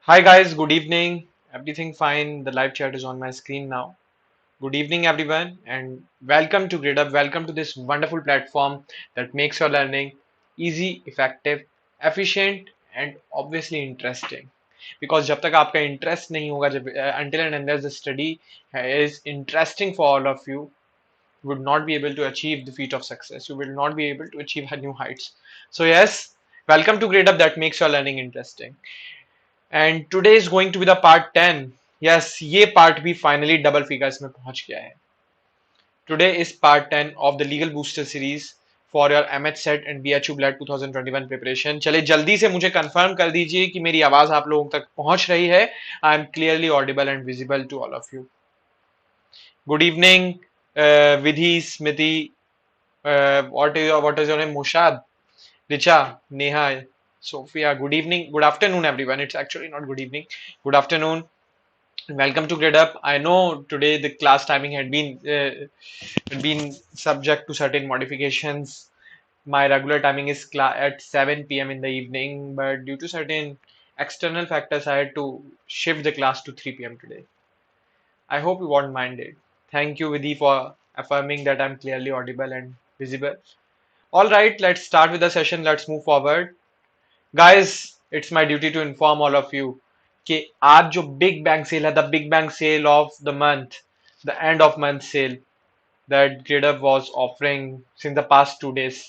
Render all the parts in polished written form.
Hi guys, good evening. Everything fine. The live chat is on my screen now. Good evening, everyone, and welcome to Gradeup. Welcome to this wonderful platform that makes your learning easy, effective, efficient, and obviously interesting. Because जब तक आपका interest नहीं होगा, जब until and unless the study is interesting for all of you, you would not be able to achieve the feat of success. You will not be able to achieve new heights. So yes, welcome to Gradeup that makes your learning interesting. And today is going to be the part 10. Yes, ये part भी finally double figures में पहुंच गया है. Today is part 10 of the legal booster series for your MH CET and BHU BLAT 2021 preparation. चले जल्दी से मुझे कंफर्म कर दीजिए कि मेरी आवाज आप लोगों तक पहुंच रही है. I am clearly audible and visible to all of you. Good evening Vidhi, Smriti, what is your name? Mushad, Richa, Neha, Sophia. Good evening, good afternoon, everyone. It's actually not good evening. Good afternoon. Welcome to Gradeup. I know today the class timing had been subject to certain modifications. My regular timing is at 7 p.m. in the evening, but due to certain external factors, I had to shift the class to 3 p.m. today. I hope you won't mind it. Thank you, Vidhi, for affirming that I'm clearly audible and visible. All right, let's start with the session. Let's move forward. Guys, it's my duty to inform all of you कि आज जो big bang sale है, the big bang sale of the month, the end of month sale that Gradeup was offering since the past 2 days.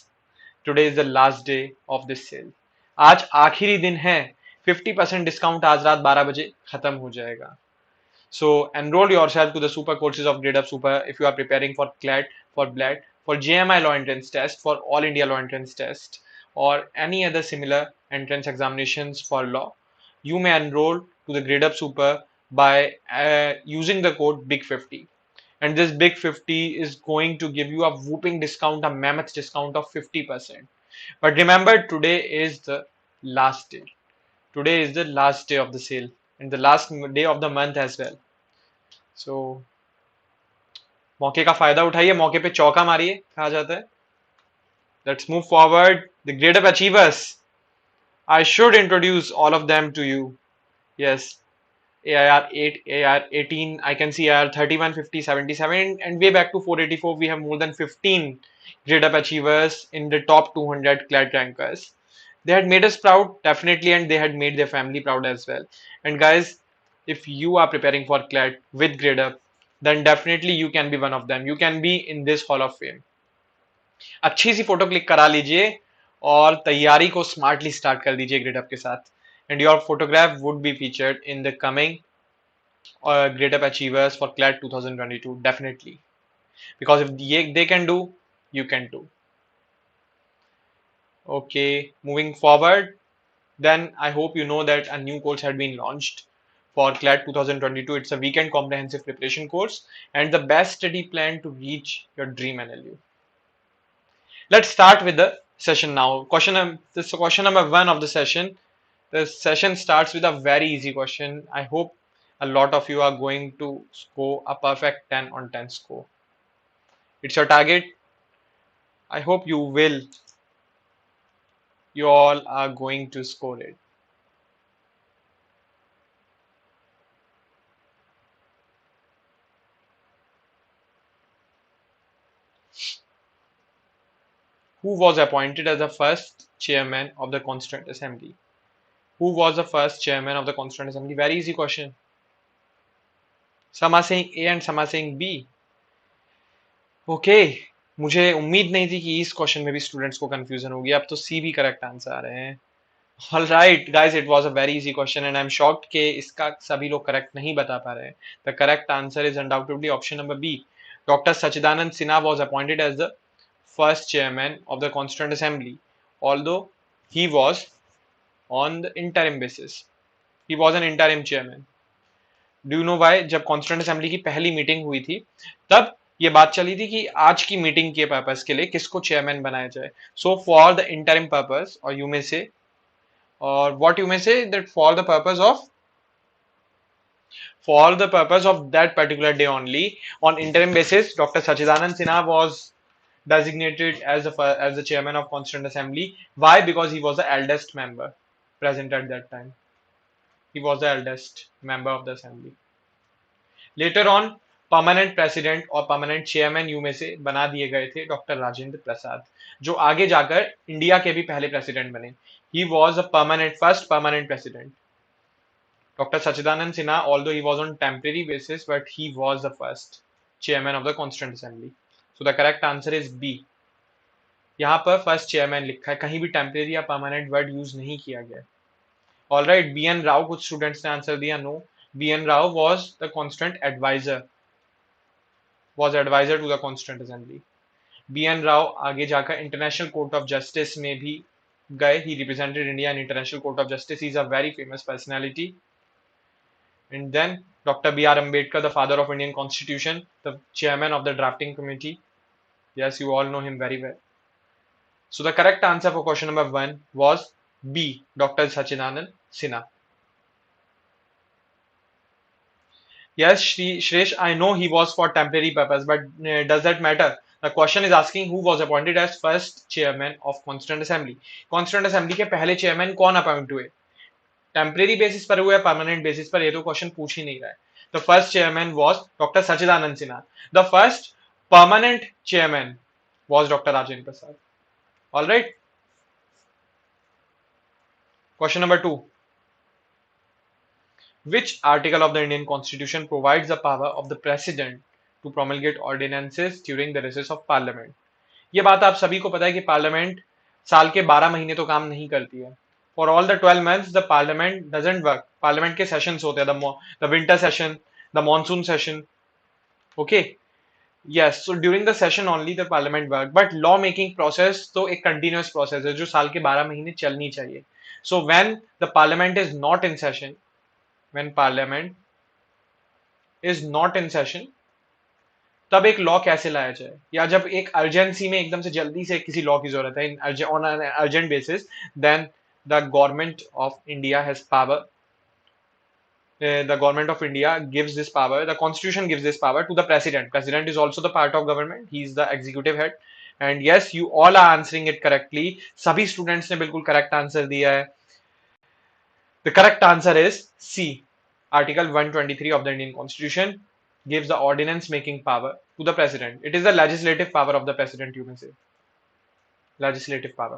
Today is the last day of this sale. आज आखिरी दिन है. 50% discount आज रात 12 बजे खत्म हो जाएगा. So enroll yourself to the super courses of Gradeup Super if you are preparing for CLAT, for BLAT, for JMI Law Entrance Test, for All India Law Entrance Test, or any other similar entrance examinations for law. You may enroll to the Gradeup Super by using the code BIG50. And this BIG50 is going to give you a whooping discount, a mammoth discount of 50%. But remember, today is the last day. Today is the last day of the sale and the last day of the month as well. सो मौके का फायदा उठाइए, मौके पे चौका मारिए, कहा जाता है. Let's move forward. The Gradeup achievers. I should introduce all of them to you. Yes, AIR 8, AIR 18, I can see AIR 31, 50, 77, and way back to 484, we have more than 15 grade up achievers in the top 200 CLAT rankers. They had made us proud, definitely, and they had made their family proud as well. And guys, if you are preparing for CLAT with grade up, then definitely you can be one of them. You can be in this Hall of Fame. अच्छी सी photo click करा लीजिए और तैयारी को smartly start कर दीजिए Gradeup के साथ. And your photograph would be featured in the coming Gradeup achievers for CLAT 2022 definitely, because if they can do, you can do. Okay, moving forward, then I hope you know that a new course had been launched for CLAT 2022. It's a weekend comprehensive preparation course and the best study plan to reach your dream NLU. Let's start with the session now. This is question number 1 of the session. The session starts with a very easy question. I hope a lot of you are going to score a perfect 10 on 10 score. It's your target. I hope you will. You all are going to score it. Who was appointed as the first chairman of the Constituent Assembly? Who was the first chairman of the Constituent Assembly? Very easy question. Some are saying A and some are saying B. Okay. मुझे उम्मीद नहीं थी कि इस question में भी students को confusion होगी. अब तो सी भी करेक्ट आंसर आ रहे हैं. All right, guys, it was a very easy question and I'm shocked कि इसका सभी लोग करेक्ट नहीं बता पा रहे हैं. The correct answer is undoubtedly option number B. Dr. Sachidanand Sinha was appointed as the first chairman of the Constituent Assembly, although he was on the interim basis. He was an interim chairman. Do you know why? जब Constituent Assembly की पहली meeting हुई थी तब ये बात चली थी कि आज की मीटिंग के पर्पस के लिए किसको चेयरमैन बनाया जाए. So for the interim purpose, or you may say, or what you may say, that for the purpose of that particular day only, on interim basis, Dr. Sachidanand Sinha was designated as the chairman of Constituent Assembly. Why? Because he was the eldest member present at that time. He was the eldest member of the assembly. Later on permanent president और permanent chairman you में से बना दिए गए थे doctor Rajendra Prasad, जो आगे जाकर इंडिया के भी पहले प्रेसिडेंट बने. He was a permanent first permanent president. Doctor Sachchidananda Sinha, although he was on temporary basis, but he was the first chairman of the constituent assembly. So the correct answer is B. यहाँ पर first chairman लिखा है, कहीं भी temporary या permanent word use नहीं किया गया. All right, B N Rao, कुछ स्टूडेंट्स ने आंसर दिया no. B N Rao was the constant advisor, was advisor to the Constituent Assembly. B N Rao आगे जाकर इंटरनेशनल कोर्ट ऑफ जस्टिस में भी गए. He represented India in international court of justice. He is a very famous personality. And then doctor B R Ambedkar, the father of Indian constitution, the chairman of the drafting committee. Yes, you all know him very well. So the correct answer for question number 1 was B, Dr. Sachidanand Sinha. Yes, Shresh, I know he was for temporary purpose, but does that matter? The question is asking who was appointed as first chairman of Constituent Assembly. Constituent Assembly के पहले chairman कौन appoint हुए? Temporary basis पर हुए, permanent basis पर, ये तो question पूछ ही नहीं रहा है. The first chairman was doctor Sachchidananda Sinha. The first permanent chairman was doctor Rajendra Prasad. All right. Question number 2. Which article of the Indian Constitution provides the power of the President to promulgate ordinances during the recess of Parliament? ये बात आप सभी को पता है कि parliament साल के 12 महीने तो काम नहीं करती है. For all the 12 months the parliament doesn't work. Parliament के सेशंस होते हैं, the winter session, the monsoon session. Okay, yes. So during the session only the parliament work, but law making process तो एक कंटिन्यूअस प्रोसेस है जो साल के 12 महीने चलनी चाहिए. So when the parliament is not in session, when parliament is not in session, तब एक लॉ कैसे लाया जाए, या जब एक अर्जेंसी में एकदम से जल्दी से किसी लॉ की जरूरत है on an urgent basis, then the government of India has power. The government of India gives this power, the constitution gives this power to the president. President is also the part of government, he is the executive head. And yes, you all are answering it correctly. सभी students ने बिल्कुल correct answer दिया है. The correct answer is C. Article 123 of the Indian Constitution gives the ordinance making power to the President. It is the legislative power of the President, you may say. Legislative power.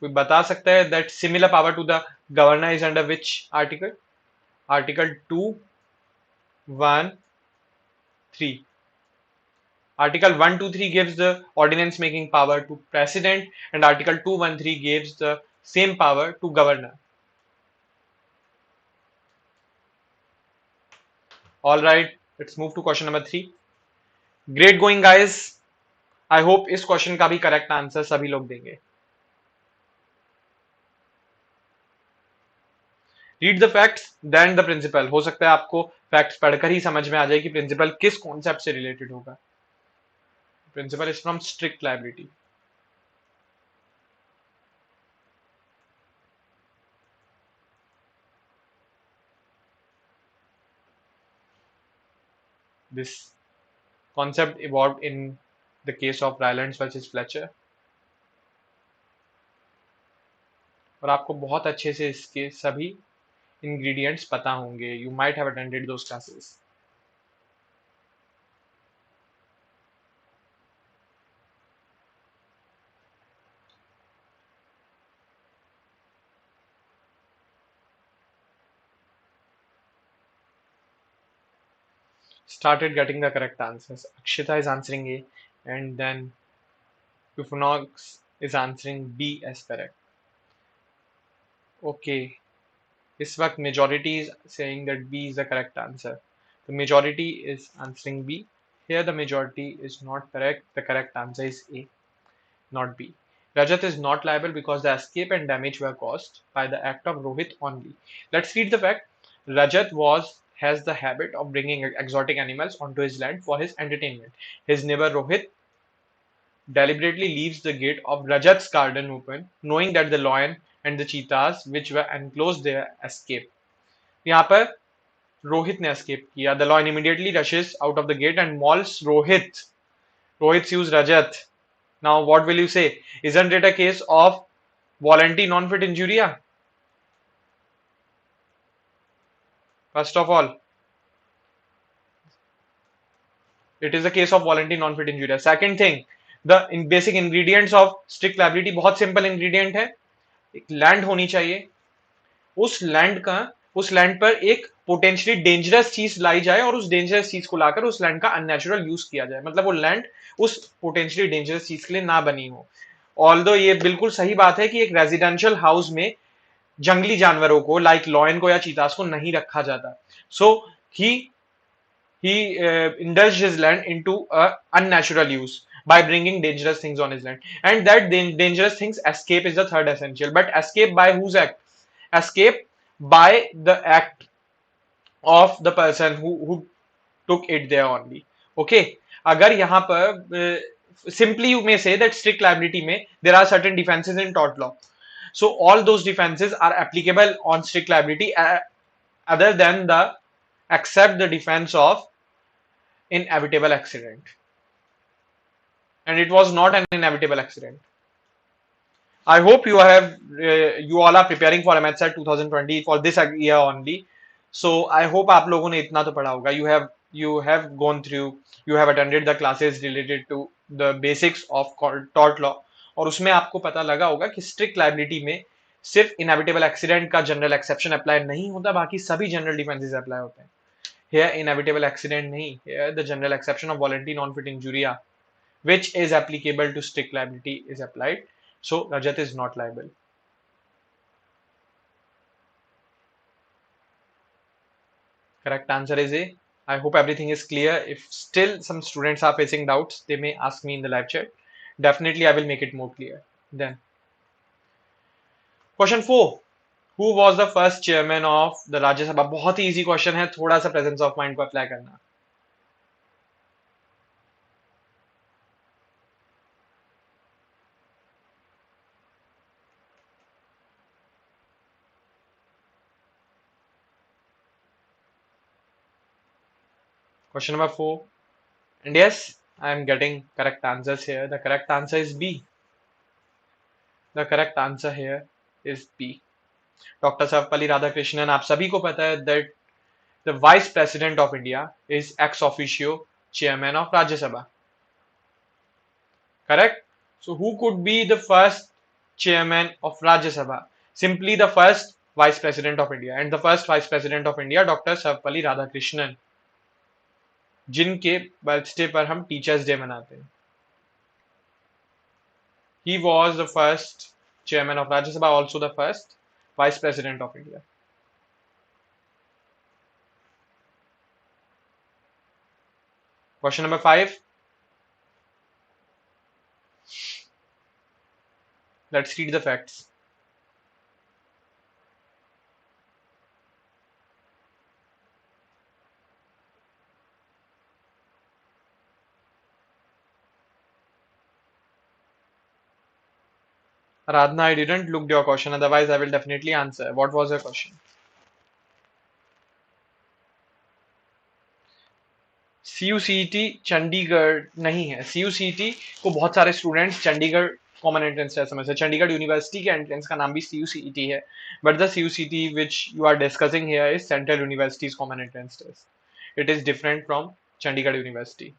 कोई बता सकता है that similar power to the governor is under which article? Article 213. Article 123 gives the ordinance making power to President, and Article 213 gives the same power to Governor. All right, let's move to question number 3. Great going, guys. I hope इस question का भी correct answer सभी लोग देंगे. Read the facts then the principle. हो सकता है आपको फैक्ट्स पढ़कर ही समझ में आ जाए कि प्रिंसिपल किस कॉन्सेप्ट से रिलेटेड होगा. Principle is from strict liability. This concept evolved in the case of Rylands versus Fletcher. और आपको बहुत अच्छे से इसके सभी ingredients पता होंगे. You might have attended those classes. Started getting the correct answers. Akshita is answering A, and then Pufunox is answering B as correct. Okay, इस वक्त majority is saying that B is the correct answer. The majority is answering B. Here the majority is not correct. The correct answer is A, not B. Rajat is not liable because the escape and damage were caused by the act of Rohit only. Let's read the fact. Rajat has the habit of bringing exotic animals onto his land for his entertainment. His neighbor Rohit deliberately leaves the gate of Rajat's garden open, knowing that the lion and the cheetahs which were enclosed there escape. यहाँ पर रोहित ने escape किया. The lion immediately rushes out of the gate and mauls Rohit. Rohit sues Rajat. Now what will you say? Isn't it a case of Voluntary non-fit injuria. First of all, it is a case of voluntary non-fit injuria. Second thing, the basic ingredients of strict liability बहुत simple ingredient है. एक land होनी चाहिए, उस land का उस land पर एक पोटेंशियली डेंजरस चीज लाई जाए और उस डेंजरस चीज को लाकर उस लैंड का अननेचुरल यूज किया जाए, मतलब वो लैंड उस पोटेंशियली डेंजरस चीज के लिए ना बनी हो. ऑल्दो ये बिल्कुल सही बात है कि एक रेजिडेंशियल हाउस में जंगली जानवरों को लाइक लॉयन को या चीतास को नहीं रखा जाता. सो ही indulged his land into a unnatural use by bringing dangerous things on his land, and that dangerous things escape is the third essential. But escape by whose act? Escape by the act of the person who took it there only. Okay, अगर यहाँ पर simply you may say that strict liability में there are certain defenses in tort law, so all those defenses are applicable on strict liability other than the except the defense of inevitable accident, and it was not an inevitable accident. I hope you all are preparing for MH-CET 2020 for this year only. So I hope आप लोगों ने इतना तो पढ़ा होगा. You have gone through, you have attended the classes related to the basics of tort law, और उसमें आपको पता लगा होगा कि strict liability में सिर्फ inevitable accident का general exception apply नहीं होता, बाकी सभी general defenses apply होते हैं. Here inevitable accident nahi, here the general exception of voluntary non-fit injuria which is applicable to strict liability is applied, so Rajat is not liable. Correct answer is A. I hope everything is clear. If still some students are facing doubts, they may ask me in the live chat. Definitely I will make it more clear. Then question 4, who was the first chairman of the Rajya Sabha? बहुत ही easy question है, थोड़ा सा presence of mind को apply करना. Question number 4, and yes, I am getting correct answers here. The correct answer is B. The correct answer here is B. Dr. Sarvapalli Radhakrishnan, आप सभी को पता है that the Vice President of India is ex officio Chairman of Rajya Sabha. Correct? So who could be the first Chairman of Rajya Sabha? Simply the first Vice President of India, and the first Vice President of India, Dr. Sarvapalli Radhakrishnan, जिनके birthday पर हम teachers day मनाते हैं. He was the first chairman of Rajya Sabha, also the first vice president of India. Question number 5. Let's read the facts. Radhna, I didn't look your question, otherwise I will definitely answer. What was your question? CUCET Chandigarh नहीं है. CUCET को बहुत सारे students Chandigarh common entrance test समझते हैं. Chandigarh university के entrance का नाम भी CUCET है, but the CUCET which you are discussing here is Central University's common entrance test. It is different from Chandigarh University.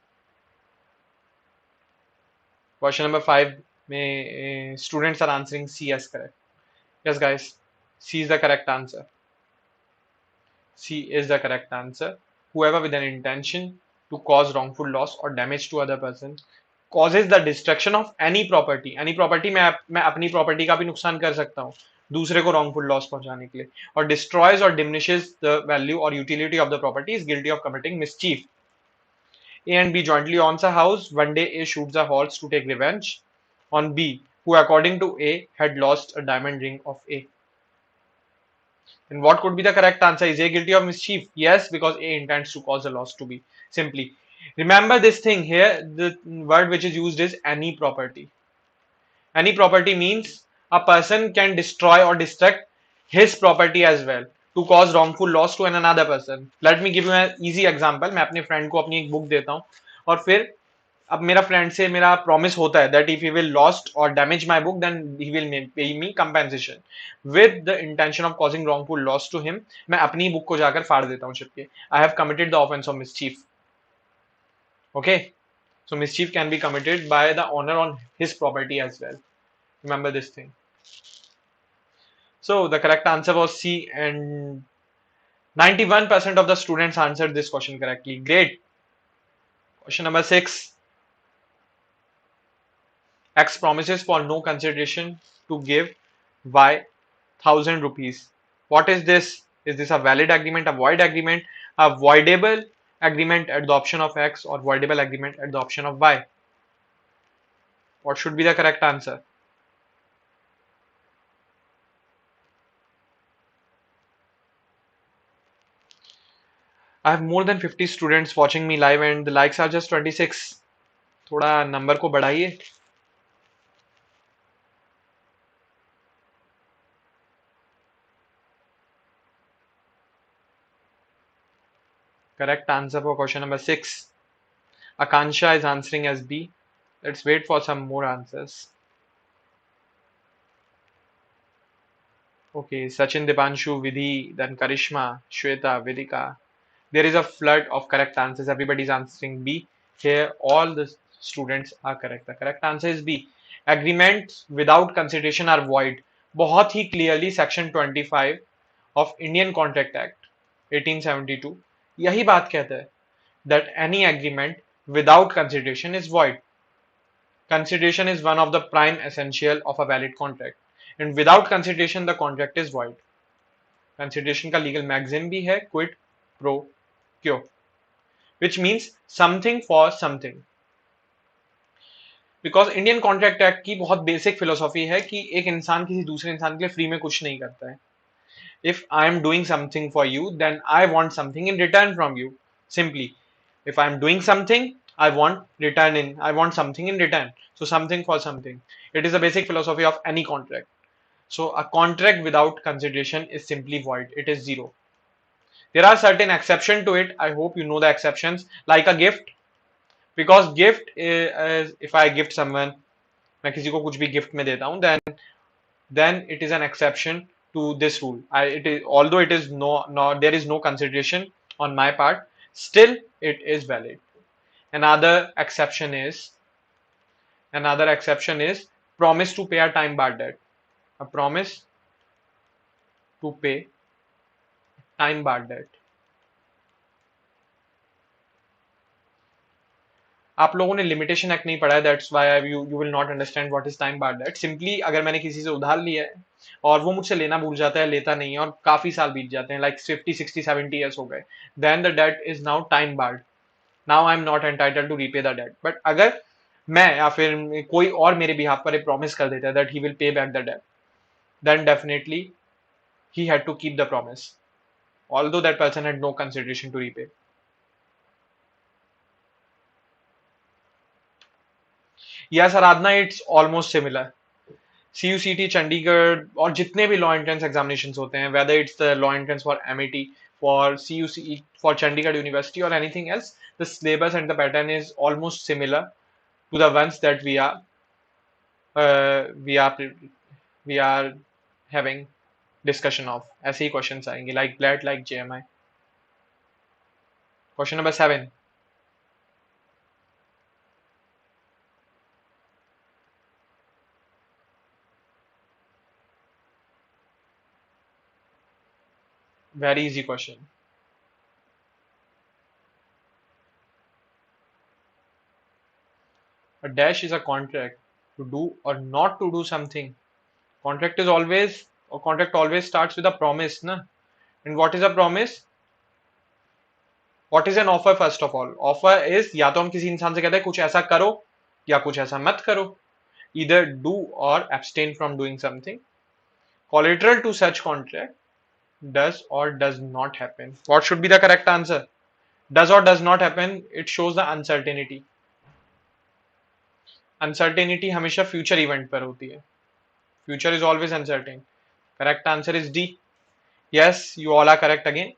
Question number 5 में students are answering C as correct. Yes guys, C is the correct answer. C is the correct answer. Whoever with an intention to cause wrongful loss or damage to other person causes the destruction of any property. Any property मैं अपनी property का भी नुकसान कर सकता हूँ दूसरे को wrongful loss पहुंचाने के लिए, और destroys or diminishes the value or utility of the property is guilty of committing mischief. A and B jointly owns a house. One day A shoots a horse to take revenge on B, who according to A had lost a diamond ring of A. And what could be the correct answer? Is A guilty of mischief? Yes, because A intends to cause the loss to B. Simply remember this thing here, the word which is used is any property. Any property means a person can destroy or destruct his property as well to cause wrongful loss to another person. Let me give you an easy example. मैं अपने friend को अपनी एक book देता हूँ और फिर अब मेरा फ्रेंड से मेरा प्रॉमिस होता है that if he will lost और damage my book then he will pay me compensation with the intention of causing wrongful loss to him, मैं अपनी बुक को जाकर फाड़ देता हूँ चिपके. I have committed the offence of mischief. Okay, so mischief can be committed by the owner on his property as well. Remember this thing. So the correct answer was C, and 91% of the students answered this question correctly. Great. Question number 6. X promises for no consideration to give Y 1,000 rupees. What is this? Is this a valid agreement, a void agreement, a voidable agreement at the option of X, or voidable agreement at the option of Y? What should be the correct answer? I have more than 50 students watching me live and the likes are just 26. थोड़ा number को बढ़ाइए. Correct answer for question number 6. Akansha is answering as B. Let's wait for some more answers. Okay, Sachin, Dipanshu, Vidhi, then Karishma, Shweta, Vedika. There is a flood of correct answers. Everybody is answering B. Here, all the students are correct. The correct answer is B. Agreements without consideration are void. बहुत ही clearly section 25 of Indian Contract Act 1872 यही बात कहता है that any agreement without consideration is void. Consideration is one of the prime essential of a valid contract, and without consideration the contract is void. Consideration का legal maxim भी है quid pro quo, which means something for something. Because Indian contract act की बहुत basic philosophy है कि एक इंसान किसी दूसरे इंसान के लिए फ्री में कुछ नहीं करता है. If I am doing something for you, then I want something in return from you. Simply, if I am doing something, I want something in return. So something for something. It is the basic philosophy of any contract. So a contract without consideration is simply void. It is zero. There are certain exceptions to it. I hope you know the exceptions, like a gift. Because gift is, if I gift someone, मैं किसी को कुछ भी gift में देता हूँ, then it is an exception to this rule. It is, although it is there is no consideration on my part, still it is valid. Another exception is promise to pay a time bar debt. A promise to pay time bar debt. आप लोगों ने limitation act नहीं पढ़ा है, that's why you will not understand what is time bar debt. Simply अगर मैंने किसी से उधार लिया है और वो मुझसे लेना भूल जाता है, लेता नहीं है, और काफी साल बीत जाते हैं, लाइक 50 60 70 ईयर्स हो गए, then the debt is now time barred. Now I am not entitled to repay the debt. But अगर मैं या फिर कोई और मेरे बिहाफ पर एक प्रॉमिस कर देता है that he will pay back the debt, then definitely he had to keep the promise, although that person had no consideration to repay. Yes Aradhana, it's almost similar. CUCT Chandigarh और जितने भी लॉ एंट्रेंस एग्जामिनेशन होते हैं, whether it's the law entrance for MAT, for CUCE, for Chandigarh university और anything else, the syllabus and the pattern is almost similar to the ones that we are having discussion of. ऐसे ही question आएंगे like BLAT, like JMI. Question number 7. Very easy question. A dash is a contract to do or not to do something. Contract always starts with a promise, na? And what is a promise? What is an offer? First of all, offer is या तो हम किसी इंसान से कहते हैं कुछ ऐसा करो या कुछ ऐसा मत करो. Either do or abstain from doing something. Collateral to such contract does or does not happen. What should be the correct answer? Does or does not happen, it shows the uncertainty. Uncertainty हमेशा future event पर होती है. Future is always uncertain. Correct answer is D. Yes, you all are correct again.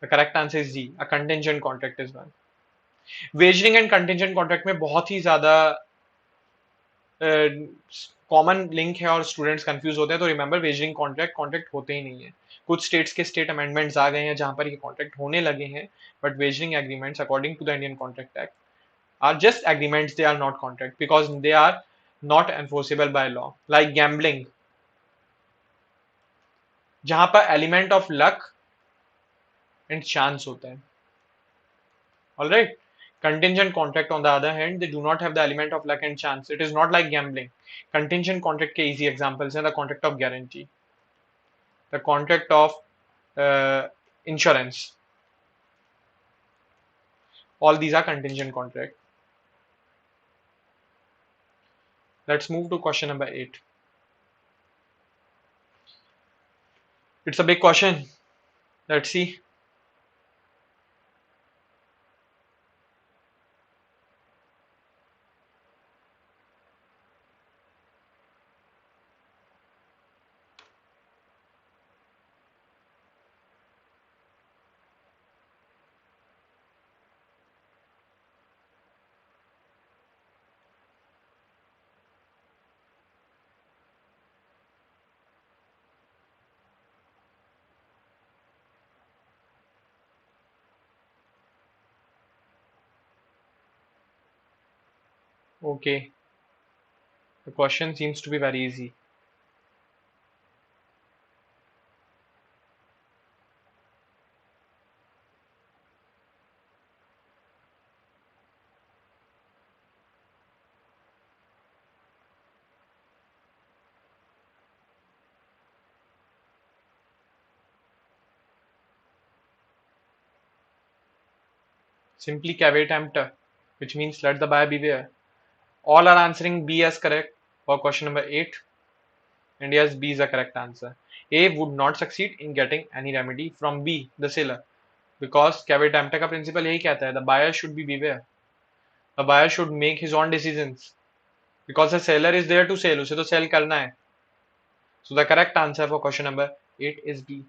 The correct answer is D. A contingent contract is one. Wagering and contingent contract में बहुत ही ज्यादा common link है और students confuse होते हैं। तो remember, wagering contract contract होते ही नहीं है। कुछ स्टेट्स के स्टेट अमेंडमेंट्स आ गए हैं जहां पर ये कॉन्ट्रैक्ट होने लगे हैं, but wagering agreements according to the Indian contract act are just agreements, they are not contract because they are not enforceable by law. Like gambling, जहां पर element of luck and chance होता है। Alright. Contingent contract on the other hand, they do not have the element of luck and chance. It is not like gambling. Contingent contract के easy examples हैं the contract of guarantee, the contract of insurance. All these are contingent contract. Let's move to question number 8. It's a big question. Let's see. Okay. The question seems to be very easy. Simply caveat emptor, which means let the buyer beware. All are answering B as correct for question number 8. And yes, B is the correct answer. A would not succeed in getting any remedy from B, the seller, because caveat emptor का principle यही कहता है, the buyer should be beware. The buyer should make his own decisions because the seller is there to sell, उसे तो sell करना है. So the correct answer for question number 8 is B.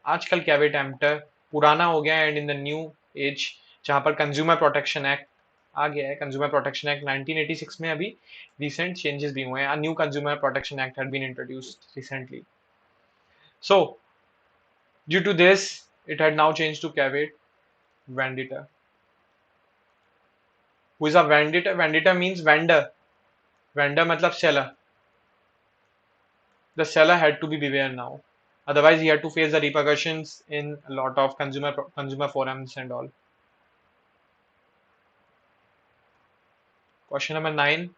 आजकल caveat emptor पुराना हो गया and in the new age जहाँ पर Consumer Protection Act आ गया है, Consumer Protection Act 1986 में अभी recent changes भी हुए हैं. A new Consumer Protection Act had been introduced recently. So due to this, it had now changed to caveat vendita. Who is a vendita? Vendita means vendor. Vendor matlab seller. The seller had to be beware now. Otherwise, he had to face the repercussions in a lot of consumer forums and all. Question number 9.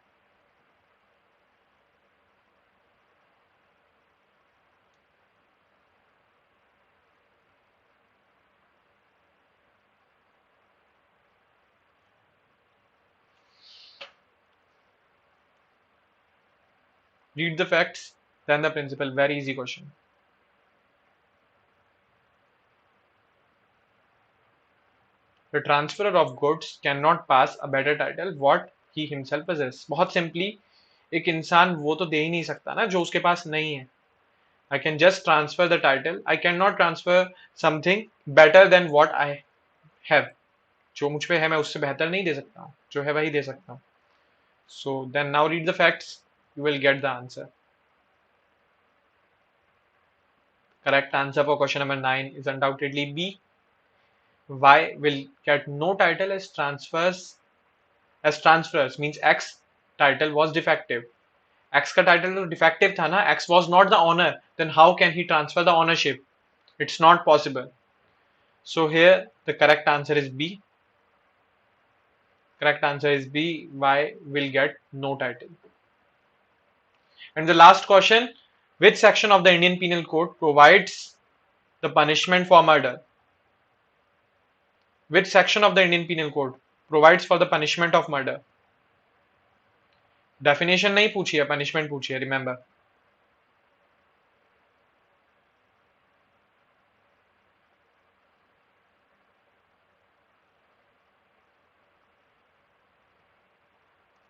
Read the facts, then the principle. Very easy question. The transferor of goods cannot pass a better title what he himself possesses. बहुत simply, एक इंसान वो तो दे ही नहीं सकता ना जो उसके पास नहीं है. I can just transfer the title. I cannot transfer something better than what I have. जो मुझ पे है मैं उससे बेहतर नहीं दे सकता हूँ, जो है वही दे सकता हूँ. So then now read the facts. You will get the answer. Correct answer for question number 9 is undoubtedly B. Y will get no title as transfers means X title was defective. X का title तो defective था ना, X was not the owner. Then how can he transfer the ownership? It's not possible. So here the correct answer is B. Correct answer is B. Y will get no title. And the last question, which section of the Indian Penal Code provides the punishment for murder? Which section of the Indian Penal Code provides for the punishment of murder? Definition नहीं पूछी है, punishment पूछी है, remember.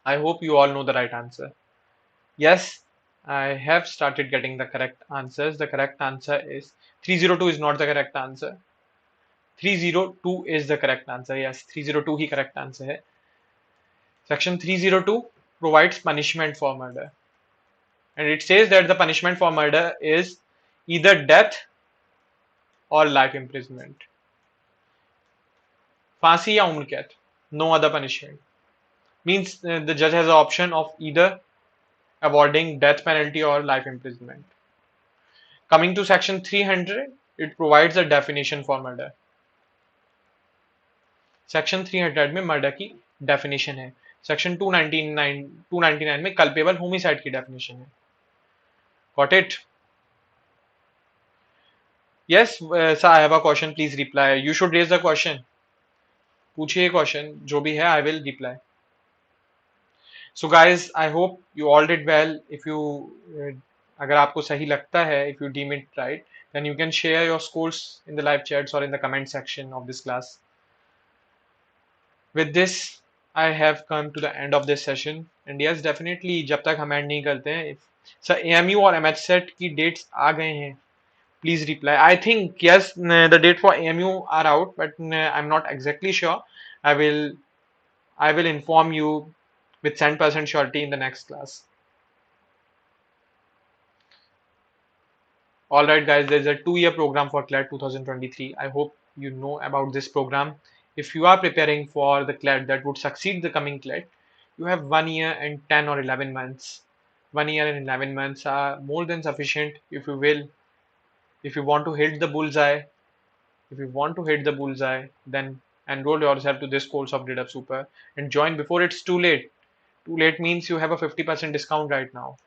I hope you all know the right answer. Yes, I have started getting the correct answers. The correct answer is 302 is not the correct answer. 302 is the correct answer. Yes, 302 he correct answer है. Section 302 provides punishment for murder. And it says that the punishment for murder is either death or life imprisonment. फांसी या उम्र कैद. No other punishment. Means the judge has the option of either awarding death penalty or life imprisonment. Coming to section 300, it provides a definition for murder. Section 300 में murder की definition है. Section 299 में culpable homicide की definition है. Got it? Yes sir, I have a question, please reply. You should raise the question. पूछिए question जो भी है, I will reply. So guys, I hope you all did well. If you अगर आपको सही लगता है, if you deem it right, then you can share your scores in the live chats और in the comment section of this class. With this, I have come to the end of this session. And yes, definitely, जब तक हम end नहीं करते हैं, sir, AMU और MH-CET की dates आ गए हैं. Please reply. I think yes, the date for AMU are out, but I'm not exactly sure. I will inform you with 100% surety in the next class. All right, guys, there's a 2-year program for CLAT 2023. I hope you know about this program. If you are preparing for the CLAT that would succeed the coming CLAT, you have 1 year and 10 or 11 months. 1 year and 11 months are more than sufficient if you will. If you want to hit the bullseye, then enroll yourself to this course of Gradeup Super and join before it's too late. Too late means you have a 50% discount right now.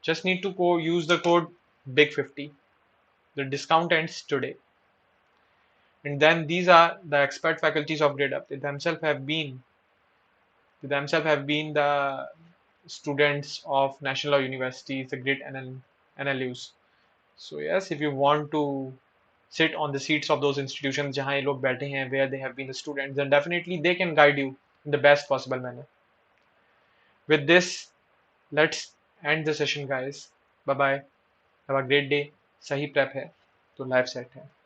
Just need to use the code BIG50. The discount ends today. And then these are the expert faculties of Gradeup. They themselves have been the students of national law universities, the great NLUs. So yes, if you want to sit on the seats of those institutions जहाँ ये लोग बैठे हैं, where they have been the students, then definitely they can guide you in the best possible manner. With this, let's end the session, guys. Bye bye. Have a great day. सही prep है तो live set है.